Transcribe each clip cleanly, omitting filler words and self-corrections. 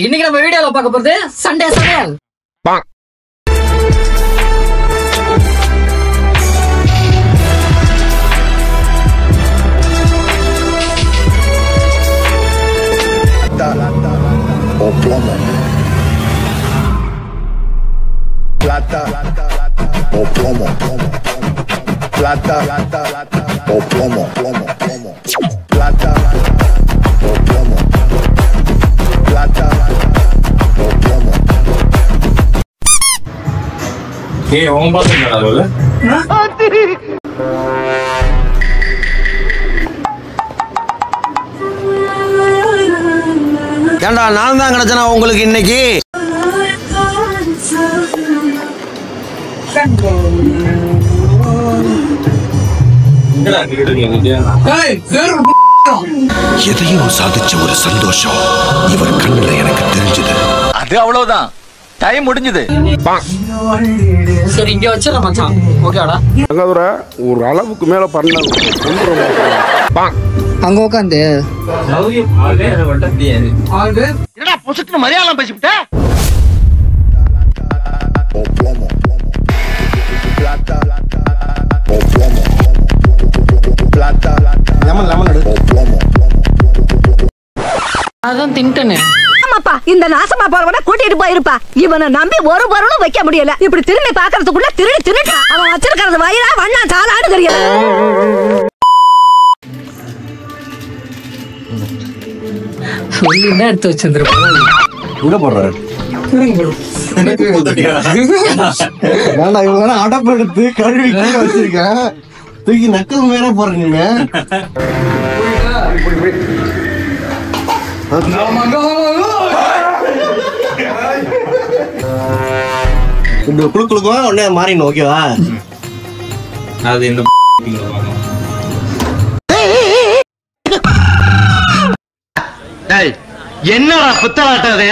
இன்னைக்கு நம்ம வீடியோல பார்க்க போறது சண்டே சமையல். O plomo. Plata o plomo. Plata o plomo. Plata o plomo. Plata o plomo. ¿Qué? ¿Vamos a hacer la doble? ஏண்டா நான் தான் கிடைச்சனா உங்களுக்கு இன்னைக்கு? எதையும் சாதிச்ச ஒரு சந்தோஷம் இவர் கண்ணுல எனக்கு தெரிஞ்சது. அது அவ்வளவுதான், டைம் முடிஞ்சது. சரி இங்க வச்சிர மச்சான். ஓகேடா. அங்கதுரை ஒரு அளவுக்கு மேல பண்ண அங்க உட்காந்து என்னடா பொசுக்கு மரியாதை பேசிவிட்ட? O plomo. Plata o plomo. Plata o plomo. அதான் தின்ட்டனே. ஆமாப்பா, இந்த நாசமா போறவன கூட்டிட்டு போயிருப்பா. இவனை நம்பி ஒரு பொருளும் வைக்க முடியல. இப்படி திரும்பி பாக்குறதுக்குள்ள திருட்டு அவன் வச்சிருக்கிறது வயிறா வண்ணா சாலாடு தெரியல. சொல்லி என்ன எடுத்து வச்சிருந்திருப்பாங்க. இங்க போடுறாரு அடப்படுத்து கழுவி கீழே வச்சிருக்கேன். தூக்கி நக்கல் மேல போறீங்க. இந்த குழுக்குழுக்குவா உடனே மாறிடணும். ஓகேவா? அது இந்த என்னடா புத்தலாட்டாது?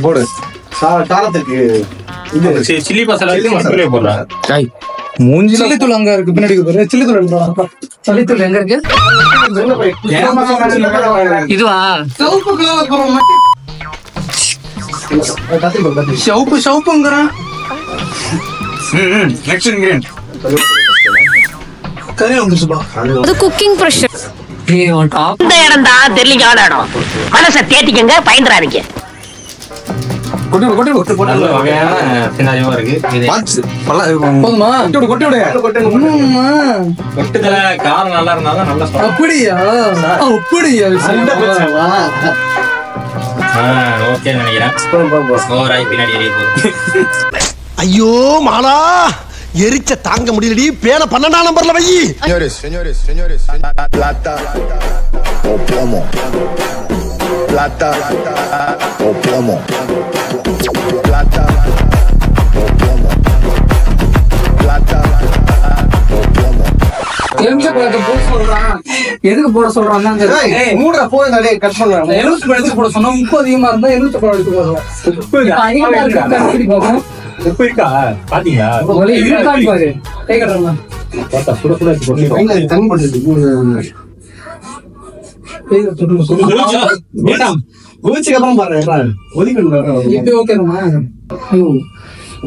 போடு காலத்துக்கு சில்லி மசாலா போடுறேன். மூஞ்சில தூள் அங்க இருக்கு. பின்னாடி சில்லி தூள் சொல்லித்தூள் எங்க இருக்கு? இதுவா? சவுப்புங்கிறான். கறி வந்துச்சுப்பா. அது குக்கிங் பிரஷர். இந்த இடம் தான் தெரியல இடம். மனசை தேத்திக்கங்க, பயந்துறாதீங்க. காரம் நல்லா இருந்தாதான் நல்லா. அப்படியா? ஓகே நினைக்கிறேன். பின்னாடி ஐயோ மாலா, எரிச்ச தாங்க முடியலடி. பேன 12ஆம் நம்பர்ல வை. Señores. Plata o plomo. Plata o plomo. Plata o plomo. Plata o plomo. எதுக்கு போட சொல்றாங்க? மூடா போய் நிறைய கட் பண்ணுவாங்க. 70 எடுத்து போட சொன்னா உப்பு அதிகமா இருந்தா 70 எடுத்து போடுவோம். அதிகமா இருக்கு. உப்பு இருக்கா பாத்தீங்களா? இருக்கான்னு பாரு. கேக்குறேன். தண்ணி போட்டு அப்புறம் பாரு.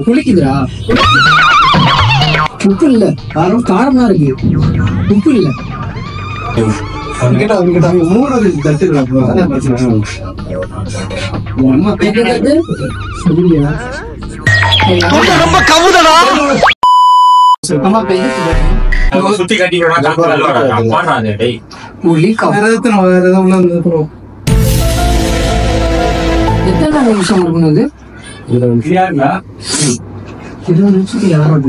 குளிக்குதுரா. உப்பு இல்ல, காரம் தான் இருக்கு. உப்பு இல்ல. மூணு தட்டு அம்மா பேசுறது ரொம்ப கவுதடா. அம்மா பேசுறது சுத்தி கட்டிடுவாங்க. எத்தனை நிமிஷம் இருக்குனது? 20 நிமிஷத்துக்கு யாரும்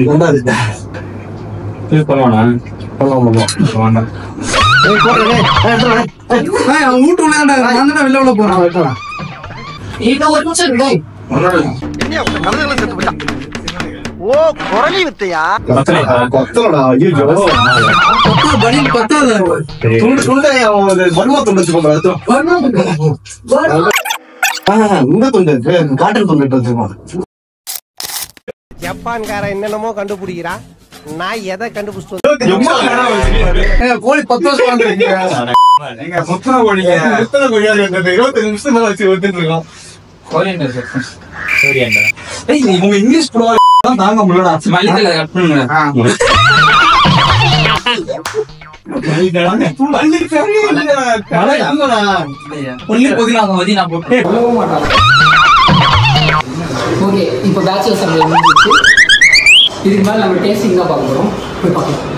வெளில உள்ள போறான். ஓ குரலி வித்தையா? கொத்தலடா. ஐயோ பனில் பத்தாத. துண்டு வருமா துண்டு வச்சுக்கோங்க. இந்த துண்டு காட்டன் துண்டு வச்சுக்கோங்க. ஜப்பான்கார என்னென்னமோ கண்டுபிடிக்கிறா. நான் எதை கண்டுபிடிச்சு கோழி 10 வருஷம் வாழ்ந்துருக்கீங்க. எங்க முத்தன கோழிங்க எத்தனை கோழியா இருந்தது 25 நிமிஷம் மேல வச்சு வந்துட்டு இருக்கோம். Coriander coriander. உங்க இங்கிலீஷ் புலவா தான் தாங்க முடியலடா. மல்லித்தலை கட் பண்ணுங்க. ஒன்லி புதினா மதினா போட்டு சொல்லவும் மாட்டாங்க. ஓகே, இப்போ பேச்சுலர் சமையல் முடிஞ்சிச்சு. இதுக்கு மேல நம்ம டேஸ்டிங் தான் பார்க்க போறோம். போய் பார்க்கலாம்.